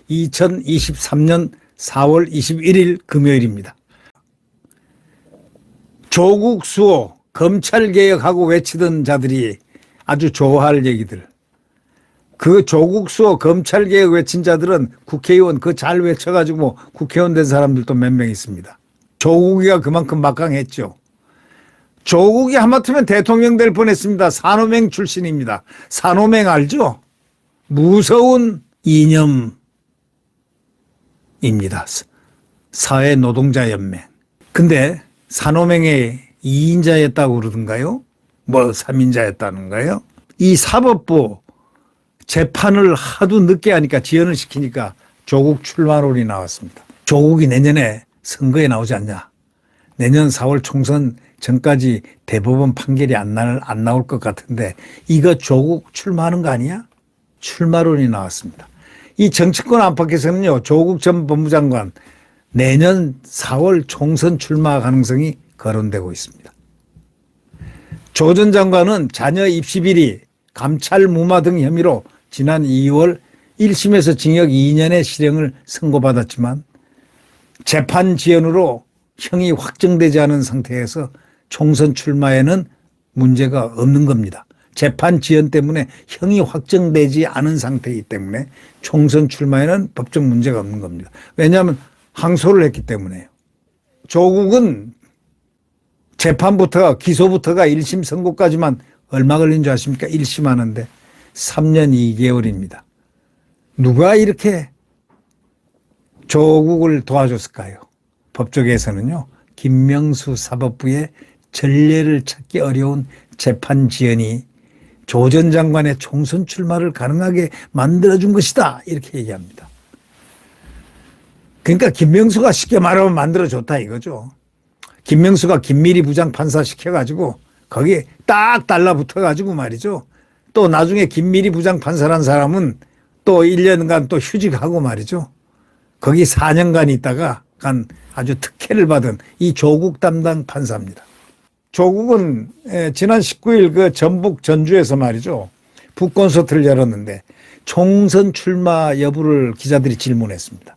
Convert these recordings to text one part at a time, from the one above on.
(2023년 4월 21일) 금요일입니다. 조국 수호, 검찰개혁하고 외치던 자들이 아주 좋아할 얘기들. 그 조국 수호, 검찰개혁 외친 자들은 국회의원 그 잘 외쳐가지고 국회의원 된 사람들도 몇 명 있습니다. 조국이가 그만큼 막강했죠. 조국이 하마터면 대통령 될 뻔했습니다. 산호맹 출신입니다. 산호맹 알죠? 무서운 이념입니다. 사회노동자연맹. 근데 산호맹의 2인자였다고 그러던가요? 뭐 3인자였다는가요? 이 사법부 재판을 하도 늦게 하니까, 지연을 시키니까 조국 출마론이 나왔습니다. 조국이 내년에 선거에 나오지 않냐. 내년 4월 총선 전까지 대법원 판결이 안 나올 것 같은데 이거 조국 출마하는 거 아니야? 출마론이 나왔습니다. 이 정치권 안팎에서는요, 조국 전 법무장관 내년 4월 총선 출마 가능성이 거론되고 있습니다. 조 전 장관은 자녀 입시 비리, 감찰 무마 등 혐의로 지난 2월 1심에서 징역 2년의 실형을 선고받았지만 재판 지연으로 형이 확정되지 않은 상태에서 총선 출마에는 문제가 없는 겁니다. 재판 지연 때문에 형이 확정되지 않은 상태이기 때문에 총선 출마에는 법적 문제가 없는 겁니다. 왜냐하면 항소를 했기 때문에요. 조국은 재판부터 기소부터가 1심 선고까지만 얼마 걸린 줄 아십니까? 1심 하는데 3년 2개월입니다. 누가 이렇게 조국을 도와줬을까요? 법조계에서는요, 김명수 사법부의 전례를 찾기 어려운 재판 지연이 조 전 장관의 총선 출마를 가능하게 만들어준 것이다, 이렇게 얘기합니다. 그러니까 김명수가 쉽게 말하면 만들어줬다 이거죠. 김명수가 김미리 부장판사 시켜가지고 거기에 딱 달라붙어가지고 말이죠. 또 나중에 김미리 부장판사란 사람은 또 1년간 또 휴직하고 말이죠. 거기 4년간 있다가 아주 특혜를 받은 이 조국 담당 판사입니다. 조국은 지난 19일 그 전북 전주에서 말이죠, 북콘서트를 열었는데 총선 출마 여부를 기자들이 질문했습니다.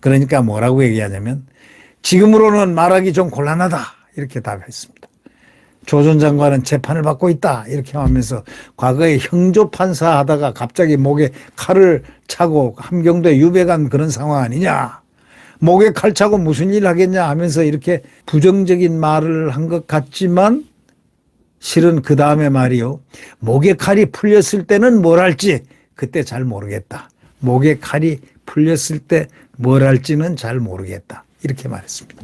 그러니까 뭐라고 얘기하냐면 지금으로는 말하기 좀 곤란하다, 이렇게 답했습니다. 조 전 장관은 재판을 받고 있다, 이렇게 하면서 과거에 형조판사 하다가 갑자기 목에 칼을 차고 함경도에 유배간 그런 상황 아니냐, 목에 칼 차고 무슨 일 하겠냐 하면서 이렇게 부정적인 말을 한 것 같지만 실은 그 다음에 말이요, 목에 칼이 풀렸을 때는 뭘 할지 그때 잘 모르겠다. 목에 칼이 풀렸을 때 뭘 할지는 잘 모르겠다, 이렇게 말했습니다.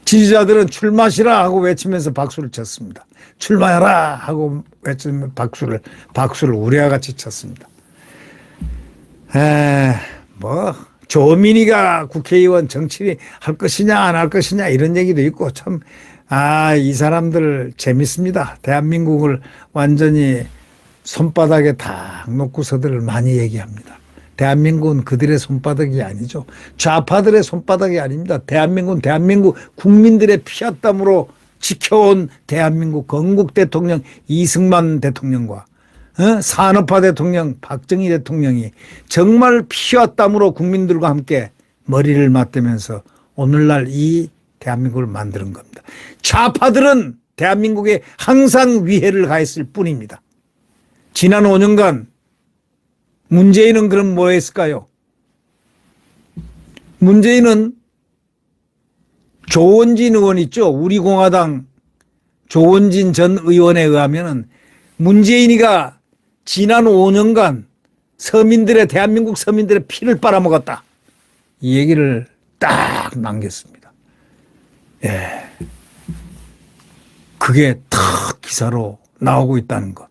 지지자들은 출마하시라 하고 외치면서 박수를 쳤습니다. 출마하라 하고 외치면 박수를 우리와 같이 쳤습니다. 조민희가 국회의원 정치를 할 것이냐 안 할 것이냐 이런 얘기도 있고, 참 이 사람들 재밌습니다. 대한민국을 완전히 손바닥에 딱 놓고서들 많이 얘기합니다. 대한민국은 그들의 손바닥이 아니죠. 좌파들의 손바닥이 아닙니다. 대한민국은 대한민국 국민들의 피와 땀으로 지켜온 대한민국 건국 대통령 이승만 대통령과 산업화 대통령 박정희 대통령이 정말 피와 땀으로 국민들과 함께 머리를 맞대면서 오늘날 이 대한민국을 만드는 겁니다. 좌파들은 대한민국에 항상 위해를 가했을 뿐입니다. 지난 5년간 문재인은 그럼 뭐 했을까요? 문재인은 조원진 의원 있죠. 우리공화당 조원진 전 의원에 의하면 문재인이가 지난 5년간 대한민국 서민들의 피를 빨아먹었다, 이 얘기를 딱 남겼습니다. 예. 그게 탁 기사로 나오고 있다는 것.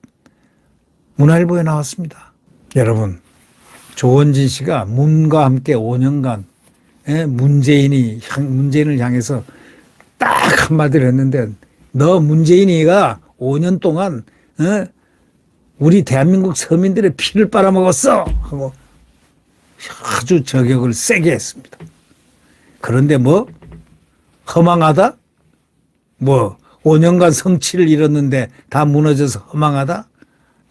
문화일보에 나왔습니다. 여러분, 조원진 씨가 문과 함께 5년간 문재인을 향해서 딱 한마디를 했는데, 너 문재인이가 5년 동안 우리 대한민국 서민들의 피를 빨아먹었어 하고 아주 저격을 세게 했습니다. 그런데 뭐 허망하다? 뭐 5년간 성취를 이뤘는데 다 무너져서 허망하다?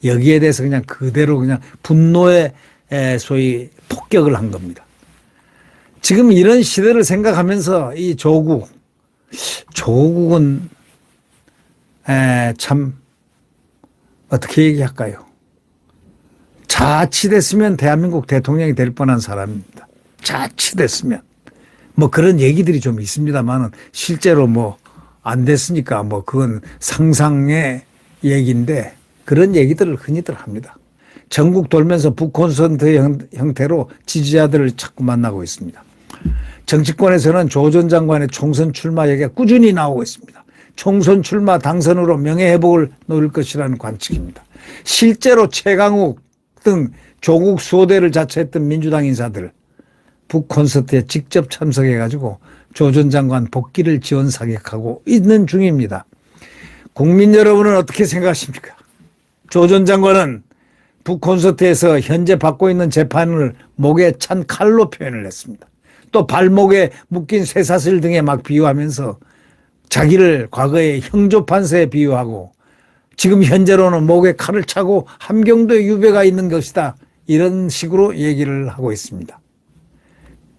여기에 대해서 그냥 그대로 그냥 분노의 소위 폭격을 한 겁니다. 지금 이런 시대를 생각하면서 이 조국은 참 어떻게 얘기할까요? 자칫했으면 대한민국 대통령이 될 뻔한 사람입니다. 자칫했으면. 뭐 그런 얘기들이 좀 있습니다만은 실제로 뭐 안 됐으니까 뭐 그건 상상의 얘기인데 그런 얘기들을 흔히들 합니다. 전국 돌면서 북콘서트 형태로 지지자들을 자꾸 만나고 있습니다. 정치권에서는 조 전 장관의 총선 출마 얘기가 꾸준히 나오고 있습니다. 총선 출마 당선으로 명예회복을 노릴 것이라는 관측입니다. 실제로 최강욱 등 조국 수호대를 자처했던 민주당 인사들 북콘서트에 직접 참석해가지고 조 전 장관 복귀를 지원 사격하고 있는 중입니다. 국민 여러분은 어떻게 생각하십니까? 조 전 장관은 북콘서트에서 현재 받고 있는 재판을 목에 찬 칼로 표현을 했습니다. 또 발목에 묶인 쇠사슬 등에 막 비유하면서 자기를 과거의 형조판사에 비유하고 지금 현재로는 목에 칼을 차고 함경도에 유배가 있는 것이다. 이런 식으로 얘기를 하고 있습니다.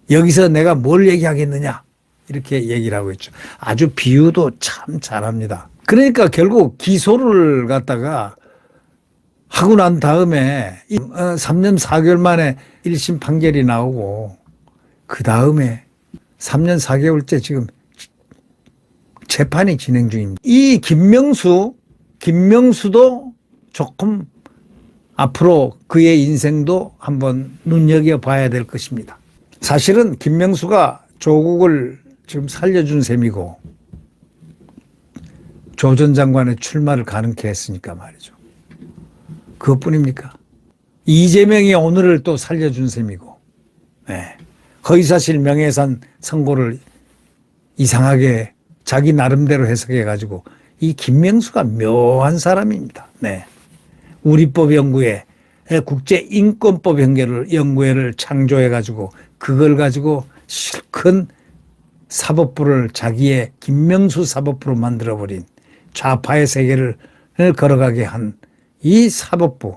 여기서 내가 뭘 얘기하겠느냐 이렇게 얘기를 하고 있죠. 아주 비유도 참 잘합니다. 그러니까 결국 기소를 갖다가 하고 난 다음에 3년 4개월 만에 1심 판결이 나오고 그 다음에 3년 4개월째 지금 재판이 진행 중입니다. 이 김명수도 조금 앞으로 그의 인생도 한번 눈여겨봐야 될 것입니다. 사실은 김명수가 조국을 지금 살려준 셈이고 조 전 장관의 출마를 가능케 했으니까 말이죠. 그것뿐입니까? 이재명이 오늘을 또 살려준 셈이고 허위사실 명예훼손 선고를 이상하게 자기 나름대로 해석해가지고 이 김명수가 묘한 사람입니다. 우리법연구회 국제인권법 연구회를 창조해가지고 그걸 가지고 실컷 사법부를 자기의 김명수 사법부로 만들어버린 좌파의 세계를 걸어가게 한 이 사법부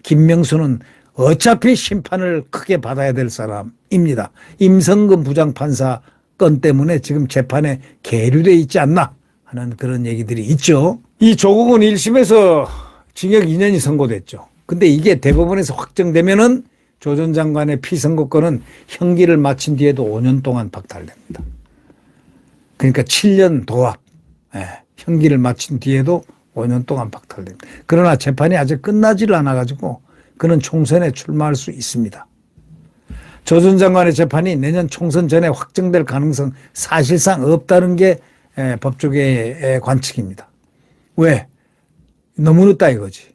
김명수는 어차피 심판을 크게 받아야 될 사람입니다. 임성근 부장판사 건 때문에 지금 재판에 계류되어 있지 않나 하는 그런 얘기들이 있죠. 이 조국은 1심에서 징역 2년이 선고됐죠. 근데 이게 대법원에서 확정되면은 조 전 장관의 피선고권은 형기를 마친 뒤에도 5년 동안 박탈됩니다. 그러니까 7년 도합, 형기를 마친 뒤에도 5년 동안 박탈됩니다. 그러나 재판이 아직 끝나지를 않아가지고 그는 총선에 출마할 수 있습니다. 조 전 장관의 재판이 내년 총선 전에 확정될 가능성 사실상 없다는 게 법조계의 관측입니다. 왜? 너무 늦다 이거지.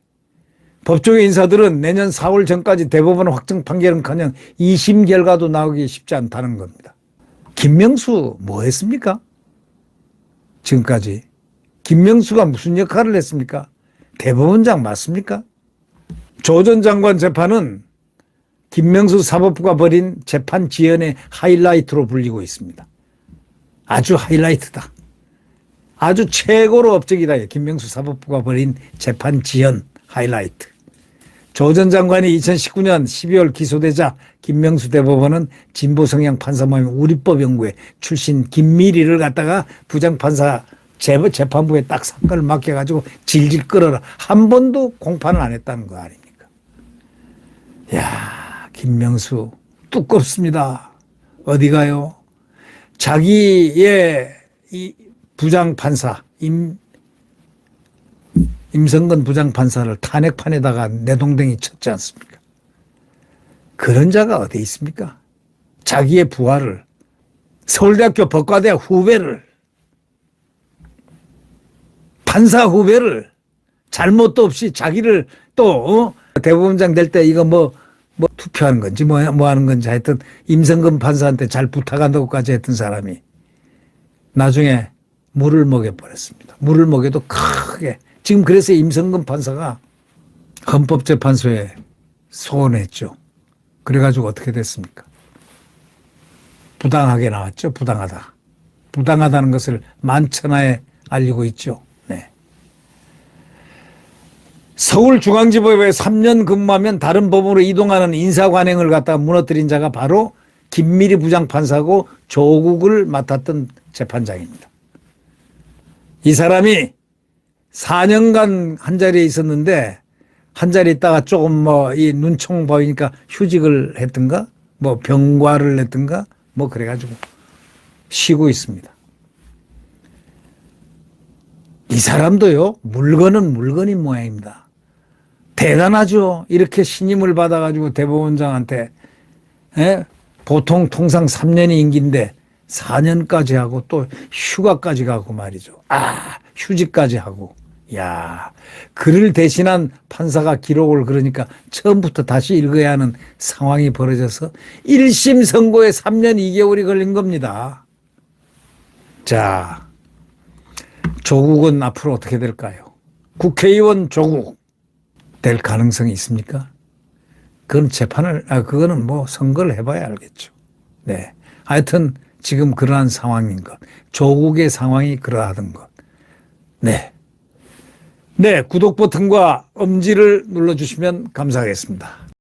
법조계 인사들은 내년 4월 전까지 대법원 확정 판결은커녕 2심 결과도 나오기 쉽지 않다는 겁니다. 김명수 뭐 했습니까? 지금까지. 김명수가 무슨 역할을 했습니까? 대법원장 맞습니까? 조 전 장관 재판은 김명수 사법부가 벌인 재판 지연의 하이라이트로 불리고 있습니다. 아주 하이라이트다. 아주 최고로 업적이다. 김명수 사법부가 벌인 재판 지연 하이라이트. 조 전 장관이 2019년 12월 기소되자 김명수 대법원은 진보 성향 판사 모임 우리법연구회 출신 김미리를 갖다가 부장판사 재판부에 딱 사건을 맡겨가지고 질질 끌어라. 한 번도 공판을 안 했다는 거 아닙니까? 야, 김명수 두껍습니다. 어디 가요? 자기의 이 부장판사 임성근 부장판사를 탄핵판에다가 내동댕이 쳤지 않습니까? 그런 자가 어디 있습니까? 자기의 부하를 서울대학교 법과대 후배를 판사 후배를 잘못도 없이 자기를 또 대법원장 될 때 이거 뭐 투표하는 건지 뭐 하는 건지 하여튼 임성근 판사한테 잘 부탁한다고까지 했던 사람이 나중에 물을 먹여버렸습니다. 물을 먹여도 크게. 지금 그래서 임성근 판사가 헌법재판소에 소원했죠. 그래가지고 어떻게 됐습니까? 부당하게 나왔죠. 부당하다. 부당하다는 것을 만천하에 알리고 있죠. 네. 서울중앙지법에 3년 근무하면 다른 법으로 이동하는 인사관행을 갖다가 무너뜨린 자가 바로 김미리 부장판사고 조국을 맡았던 재판장입니다. 이 사람이 4년간 한 자리에 있었는데 한 자리에 있다가 조금 이 눈총 보이니까 휴직을 했던가 병과를 했던가 그래가지고 쉬고 있습니다. 이 사람도요, 물건은 물건인 모양입니다. 대단하죠. 이렇게 신임을 받아가지고 대법원장한테, 보통 통상 3년이 임기인데 4년까지 하고 또 휴가까지 가고 말이죠. 휴직까지 하고. 야, 그를 대신한 판사가 기록을 그러니까 처음부터 다시 읽어야 하는 상황이 벌어져서 1심 선고에 3년 2개월이 걸린 겁니다. 자, 조국은 앞으로 어떻게 될까요? 국회의원 조국 될 가능성이 있습니까? 그건 그거는 선거를 해봐야 알겠죠. 네. 하여튼 지금 그러한 상황인 것. 조국의 상황이 그러하던 것. 네. 네. 구독 버튼과 엄지를 눌러주시면 감사하겠습니다.